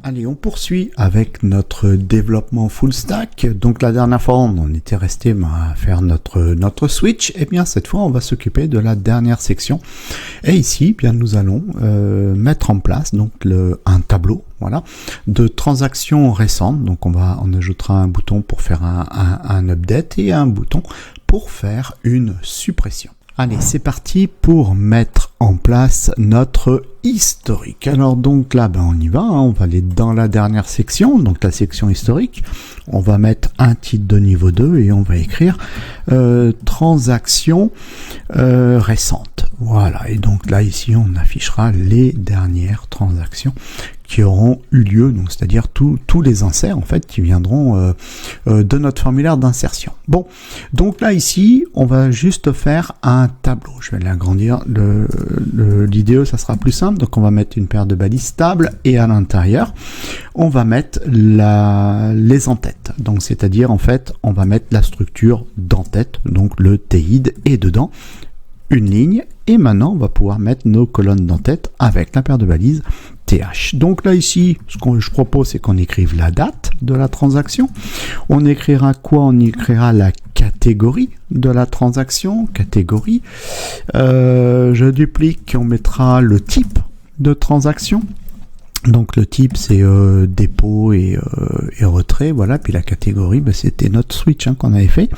Allez, on poursuit avec notre développement full stack. Donc la dernière fois, on était resté à faire notre switch. Et bien cette fois, on va s'occuper de la dernière section. Et ici, bien nous allons mettre en place donc un tableau, voilà, de transactions récentes. Donc on ajoutera un bouton pour faire un update et un bouton pour faire une suppression. Allez, c'est parti pour mettre en place notre historique. Alors donc là, on y va, on va aller dans la dernière section, donc la section historique. On va mettre un titre de niveau 2 et on va écrire transactions récentes. Voilà, et donc là ici on affichera les dernières transactions qui auront eu lieu, donc c'est-à-dire tous les inserts en fait qui viendront de notre formulaire d'insertion. Bon, donc là ici on va juste faire un tableau. Je vais l'agrandir. L'idée ça sera plus simple. Donc on va mettre une paire de balises stables et à l'intérieur on va mettre les en-têtes. Donc c'est-à-dire en fait on va mettre la structure d'en-tête, donc le TID, et dedans une ligne, et maintenant on va pouvoir mettre nos colonnes d'en-tête avec la paire de balises TH. Donc là ici, ce que je propose, c'est qu'on écrive la date de la transaction. On écrira quoi? On écrira la catégorie de la transaction, catégorie. Je duplique, on mettra le type de transaction. Donc le type c'est dépôt et retrait, voilà. Puis la catégorie, c'était notre switch qu'on avait fait.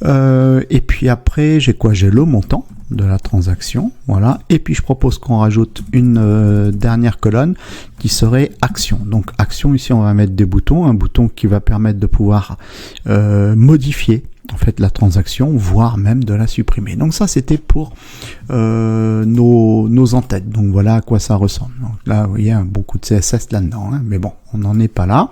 Et puis après j'ai quoi? J'ai le montant de la transaction, voilà. Et puis je propose qu'on rajoute une dernière colonne qui serait action. Donc action, ici on va mettre des boutons, un bouton qui va permettre de pouvoir modifier en fait la transaction, voire même de la supprimer. Donc ça c'était pour nos en-têtes. Donc voilà à quoi ça ressemble. Donc là vous voyez beaucoup de CSS là-dedans, mais bon, on n'en est pas là.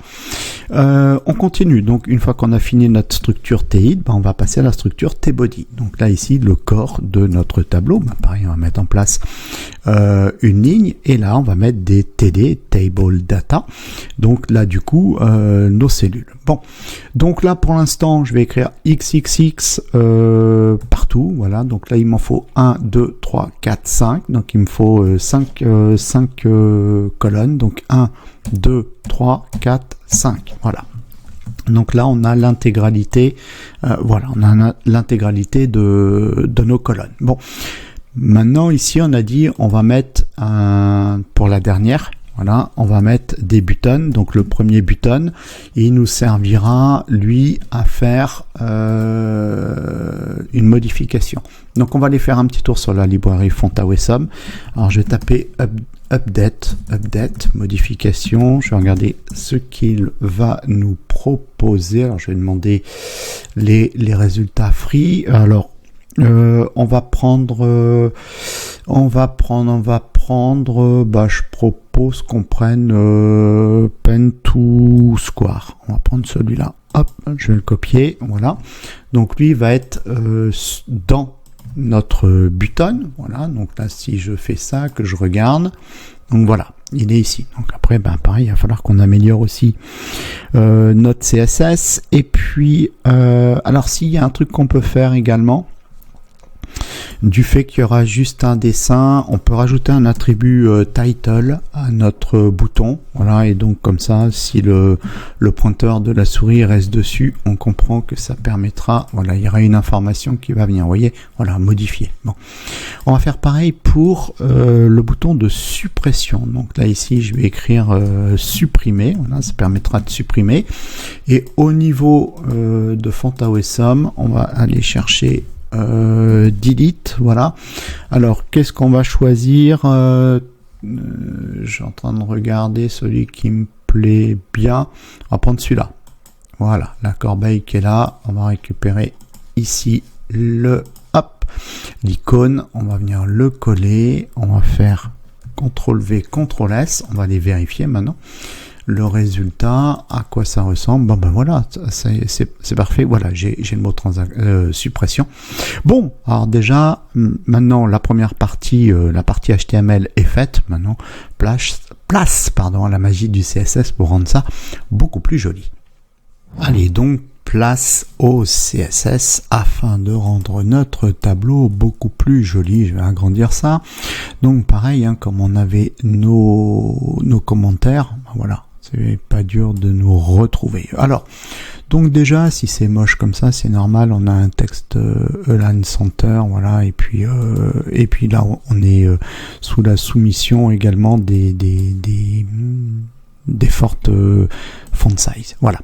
On continue. Donc une fois qu'on a fini notre structure TID, on va passer à la structure TBody. Donc là ici le corps de notre tableau, pareil, on va mettre en place une ligne, et là on va mettre des TD, Table Data. Donc là du coup nos cellules. Bon, donc là pour l'instant je vais écrire XXX partout, voilà. Donc là il m'en faut 1, 2, 3, 4, 5. Donc il me faut 5 colonnes. Donc 1, 2, 3, 4, 5. Voilà. Donc là, on a l'intégralité, voilà, on a l'intégralité de nos colonnes. Bon, maintenant ici, on a dit, on va mettre pour la dernière. Voilà, on va mettre des buttons. Donc le premier button, il nous servira lui à faire une modification. Donc on va aller faire un petit tour sur la librairie FontAwesome. Alors je vais taper update, modification. Je vais regarder ce qu'il va nous proposer. Alors je vais demander les résultats free. Alors on va prendre, je propose qu'on prenne Pen to Square. On va prendre celui-là. Hop, je vais le copier. Voilà. Donc lui va être dans notre button. Voilà. Donc là, si je fais ça, que je regarde, donc voilà, il est ici. Donc après, pareil, il va falloir qu'on améliore aussi notre CSS. Et puis, alors s'il y a un truc qu'on peut faire également, du fait qu'il y aura juste un dessin, on peut rajouter un attribut title à notre bouton, voilà, et donc comme ça, si le pointeur de la souris reste dessus, on comprend que ça permettra, voilà, il y aura une information qui va venir, vous voyez, voilà, modifier. Bon, on va faire pareil pour le bouton de suppression. Donc là ici, je vais écrire supprimer, voilà, ça permettra de supprimer. Et au niveau de FontAwesome, on va aller chercher delete, voilà. Alors qu'est-ce qu'on va choisir? Je suis en train de regarder celui qui me plaît bien. On va prendre celui-là, voilà, la corbeille qui est là. On va récupérer ici l'icône, on va venir le coller, on va faire CTRL V, CTRL S, on va les vérifier maintenant. Le résultat, à quoi ça ressemble? Voilà, c'est parfait. Voilà, j'ai le mot suppression. Bon, alors déjà, maintenant la première partie, la partie HTML est faite. Maintenant, place à la magie du CSS pour rendre ça beaucoup plus joli. Allez, donc place au CSS afin de rendre notre tableau beaucoup plus joli. Je vais agrandir ça. Donc pareil, comme on avait nos commentaires, voilà. C'est pas dur de nous retrouver. Alors, donc déjà, si c'est moche comme ça, c'est normal. On a un texte Align Center, voilà. Et puis là, on est sous la soumission également des fortes font size. Voilà.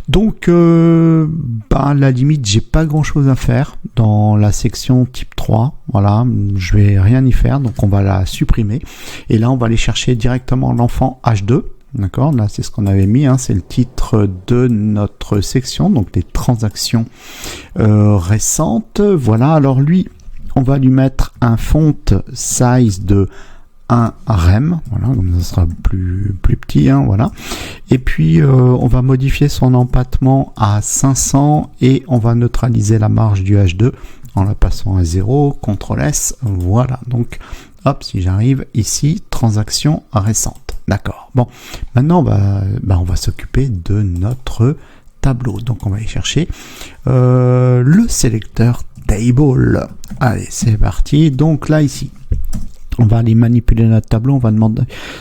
Donc, à la limite, j'ai pas grand chose à faire dans la section type 3. Voilà. Je vais rien y faire. Donc, on va la supprimer. Et là, on va aller chercher directement l'enfant H2. D'accord, là c'est ce qu'on avait mis, hein, c'est le titre de notre section, donc les transactions récentes. Voilà, alors lui, on va lui mettre un font size de 1 rem, voilà, comme ça sera plus petit, hein, voilà. Et puis on va modifier son empattement à 500 et on va neutraliser la marge du H2 en la passant à 0, CTRL S, voilà. Donc hop, si j'arrive ici, transaction récente. D'accord. Bon, maintenant on va s'occuper de notre tableau. Donc on va aller chercher le sélecteur table. Allez, c'est parti. Donc là ici, on va aller manipuler notre tableau. On va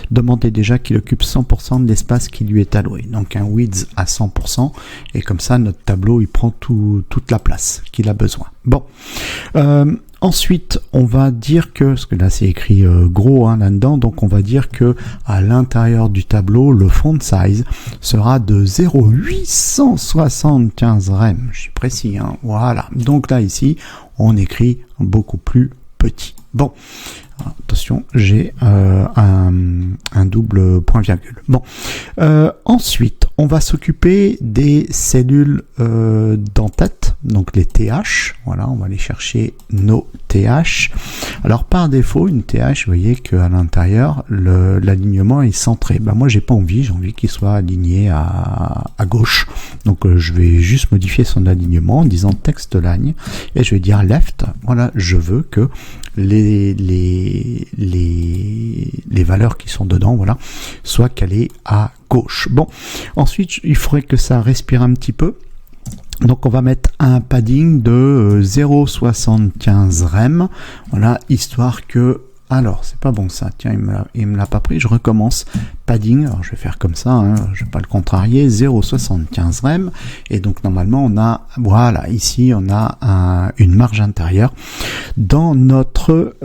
demander déjà qu'il occupe 100% de l'espace qui lui est alloué. Donc un width à 100%. Et comme ça, notre tableau, il prend toute la place qu'il a besoin. Bon. Ensuite, on va dire que, parce que là c'est écrit gros hein, là-dedans, donc on va dire que à l'intérieur du tableau, le font size sera de 0,875 rem. Je suis précis, hein, voilà. Donc là ici, on écrit beaucoup plus petit. Bon, attention, j'ai un double point virgule. Bon, ensuite, on va s'occuper des cellules d'entête, donc les TH. Voilà, on va aller chercher nos TH. Alors par défaut, une TH, vous voyez qu'à l'intérieur, l'alignement est centré. Ben, moi, j'ai pas envie, j'ai envie qu'il soit aligné à gauche. Donc je vais juste modifier son alignement en disant text line et je vais dire left. Voilà, je veux que les valeurs qui sont dedans, voilà, soient calées à gauche. Bon, ensuite, il faudrait que ça respire un petit peu. Donc on va mettre un padding de 0,75 rem, voilà, histoire que... Alors, c'est pas bon ça, tiens, il me l'a pas pris, je recommence. Padding, alors je vais faire comme ça, hein, je vais pas le contrarier, 0,75 rem, et donc normalement on a, voilà, ici on a une marge intérieure dans notre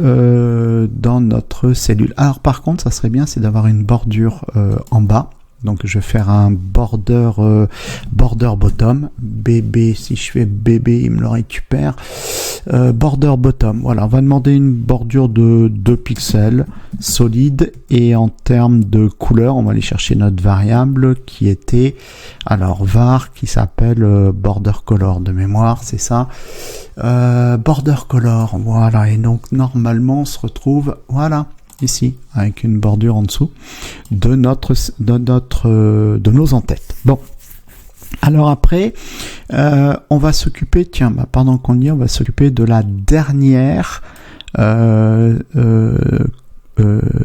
cellule. Alors par contre, ça serait bien, c'est d'avoir une bordure en bas. Donc je vais faire un border bottom, BB, si je fais BB, il me le récupère, border bottom, voilà, on va demander une bordure de 2 pixels, solide, et en termes de couleur, on va aller chercher notre variable qui était, alors var, qui s'appelle border color de mémoire, c'est ça, border color, voilà, et donc normalement on se retrouve, voilà, ici, avec une bordure en dessous de nos entêtes. Bon. Alors après, on va s'occuper, tiens, pendant qu'on y est, on va s'occuper de la dernière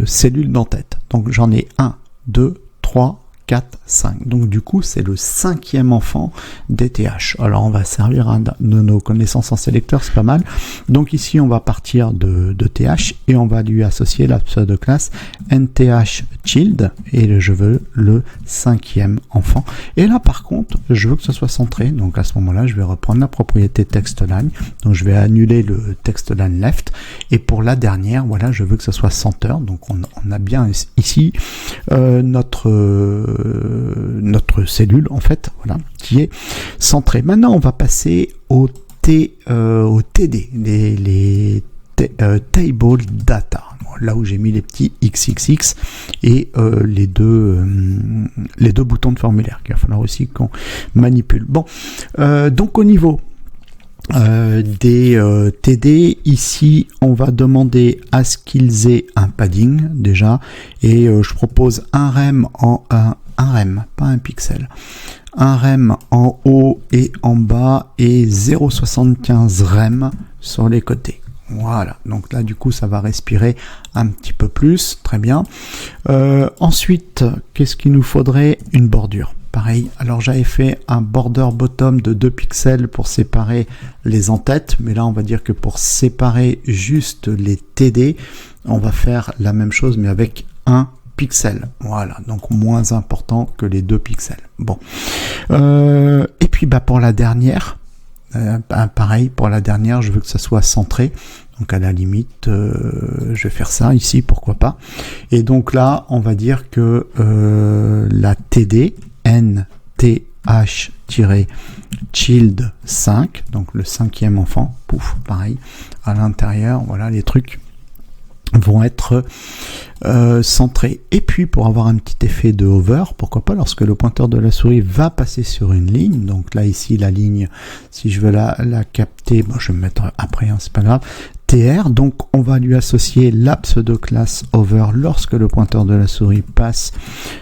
cellule d'entête. Donc j'en ai 1, 2, 3, 4, 5. Donc du coup, c'est le 5e enfant des TH. Alors on va servir de nos connaissances en sélecteur, c'est pas mal. Donc ici, on va partir de TH et on va lui associer la pseudo-classe NTH Child et je veux le 5e enfant. Et là, par contre, je veux que ce soit centré. Donc à ce moment-là, je vais reprendre la propriété textLine. Donc je vais annuler le textLine left. Et pour la dernière, voilà, je veux que ce soit center. Donc on a bien ici notre cellule en fait, voilà, qui est centrée. Maintenant, on va passer au TD, les table data. Là où j'ai mis les petits XXX et les deux boutons de formulaire qu'il va falloir aussi qu'on manipule. Bon, donc au niveau des TD, ici on va demander à ce qu'ils aient un padding déjà, et je propose un rem un rem, pas un pixel, un rem en haut et en bas et 0,75 rem sur les côtés. Voilà, donc là du coup ça va respirer un petit peu plus, très bien. Ensuite, qu'est-ce qu'il nous faudrait? Une bordure. Pareil, alors j'avais fait un border bottom de 2 pixels pour séparer les entêtes, mais là on va dire que pour séparer juste les TD, on va faire la même chose mais avec un pixels. Voilà, donc moins important que les 2 pixels. Bon. Et puis pour la dernière, pareil, pour la dernière, je veux que ça soit centré. Donc à la limite, je vais faire ça ici, pourquoi pas. Et donc là, on va dire que la TD, NTH-Child 5, donc le 5e enfant, pouf, pareil, à l'intérieur, voilà les trucs vont être centrés. Et puis pour avoir un petit effet de hover, pourquoi pas, lorsque le pointeur de la souris va passer sur une ligne, donc là ici la ligne, si je veux la capter, bon, je vais me mettre après, hein, c'est pas grave, TR, donc on va lui associer la pseudo-classe hover lorsque le pointeur de la souris passe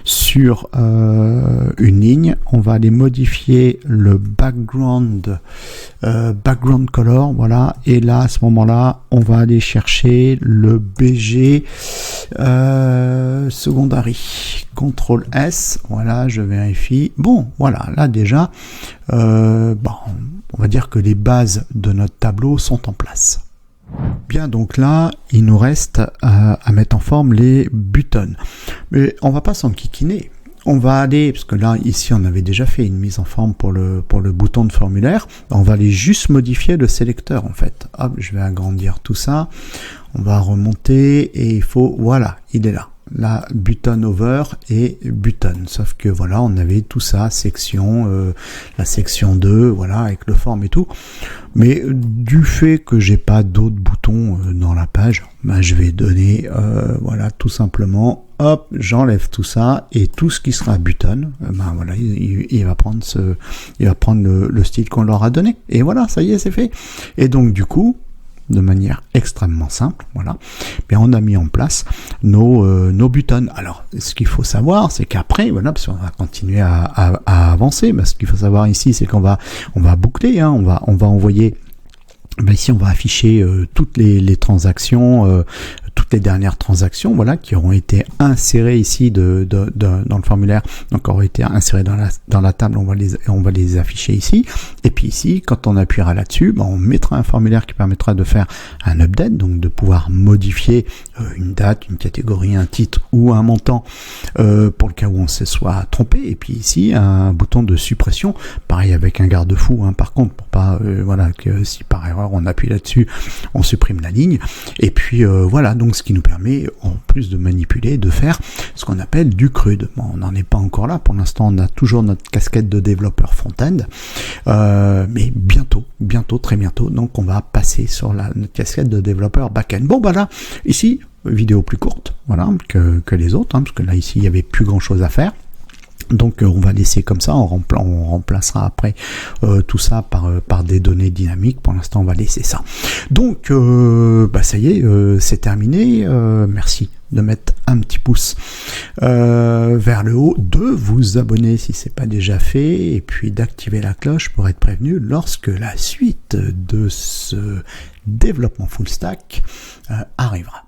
sur une ligne. On va aller modifier le background color, voilà, et là à ce moment-là on va aller chercher le BG secondary, CTRL S, voilà, je vérifie. Bon, voilà, là déjà on va dire que les bases de notre tableau sont en place. Bien, donc là, il nous reste à mettre en forme les buttons. Mais on va pas s'enquiquiner. On va aller, parce que là, ici, on avait déjà fait une mise en forme pour le bouton de formulaire. On va aller juste modifier le sélecteur, en fait. Hop, je vais agrandir tout ça. On va remonter et il faut, voilà, il est là. La button over et button, sauf que voilà, on avait tout ça, section, la section 2, voilà, avec le form et tout, mais du fait que j'ai pas d'autres boutons dans la page, je vais donner, voilà, tout simplement, hop, j'enlève tout ça, et tout ce qui sera button, voilà, il va prendre le style qu'on leur a donné, et voilà, ça y est, c'est fait. Et donc du coup, de manière extrêmement simple, voilà, bien on a mis en place nos buttons. Alors, ce qu'il faut savoir, c'est qu'après, voilà, parce qu'on va continuer à avancer, mais ce qu'il faut savoir ici, c'est qu'on va boucler, hein, on va envoyer, ici on va afficher toutes les transactions, toutes les dernières transactions, voilà, qui auront été insérées ici dans le formulaire, donc auront été insérées dans la table, on va les afficher ici. Et puis ici, quand on appuiera là-dessus, on mettra un formulaire qui permettra de faire un update, donc de pouvoir modifier une date, une catégorie, un titre ou un montant pour le cas où on se soit trompé. Et puis ici, un bouton de suppression, pareil avec un garde-fou, hein, par contre, pour pas, voilà, que si par erreur on appuie là-dessus, on supprime la ligne. Et puis voilà, donc ce qui nous permet, en plus de manipuler, de faire ce qu'on appelle du CRUD. Bon, on n'en est pas encore là, pour l'instant on a toujours notre casquette de développeur front-end, mais bientôt, très bientôt, donc on va passer sur notre casquette de développeur back-end. Bon, là, ici, vidéo plus courte, voilà, que les autres, hein, parce que là, ici, il n'y avait plus grand-chose à faire. Donc on va laisser comme ça, on remplacera après tout ça par des données dynamiques. Pour l'instant on va laisser ça. Donc ça y est, c'est terminé. Merci de mettre un petit pouce vers le haut, de vous abonner si c'est pas déjà fait, et puis d'activer la cloche pour être prévenu lorsque la suite de ce développement full stack arrivera.